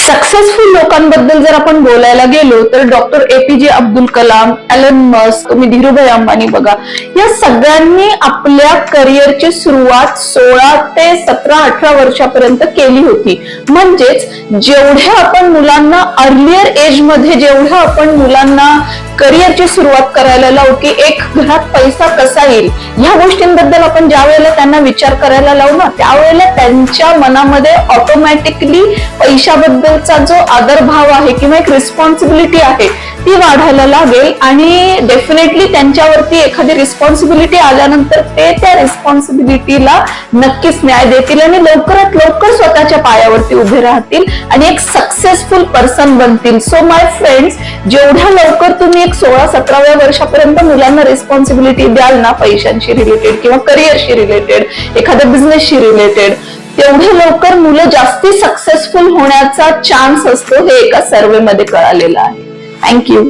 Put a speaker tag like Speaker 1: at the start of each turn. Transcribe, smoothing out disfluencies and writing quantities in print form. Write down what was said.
Speaker 1: Successful लोकांबद्दल जर आपण बोलायला गेलो तर doctor APJ Abdul Kalam, Elon Musk, तुम्ही धीरूभाई अंबानी बघा, या सगळ्यांनी आपल्या करिअरची सुरुवात 16 ते 17-18 वर्षापर्यंत केली होती. म्हणजेच जेवढ्या आपण मुलांना अर्लियर एज मध्ये जेवढ्या आपण मुलांना करिअरची सुरुवात करायला लावू की एक घरात पैसा कसा येईल ह्या गोष्टींबद्दल आपण ज्या वेळेला त्यांना विचार करायला लावू ना, त्यावेळेला त्यांच्या मनामध्ये ऑटोमॅटिकली पैशाबद्दलचा जो आदरभाव आहे किंवा एक रिस्पॉन्सिबिलिटी आहे ती वाढायला लागेल आणि डेफिनेटली त्यांच्यावरती एखादी रिस्पॉन्सिबिलिटी आल्यानंतर ते त्या रिस्पॉन्सिबिलिटीला नक्कीच न्याय देतील आणि लवकरात लवकर स्वतःच्या पायावरती उभे राहतील आणि एक सक्सेसफुल पर्सन बनतील. सो माय फ्रेंड्स, जेवढ्या लवकर तुम्ही एक 16-17व्या वर्षापर्यंत मुलांना रिस्पॉन्सिबिलिटी द्याल ना पैशांशी रिलेटेड किंवा करिअरशी रिलेटेड, एखाद्या बिझनेसशी रिलेटेड, तेवढे लवकर मुलं जास्ती सक्सेसफुल होण्याचा चान्स असतो हे एका सर्व्हे मध्ये कळालेलं आहे. थँक्यू.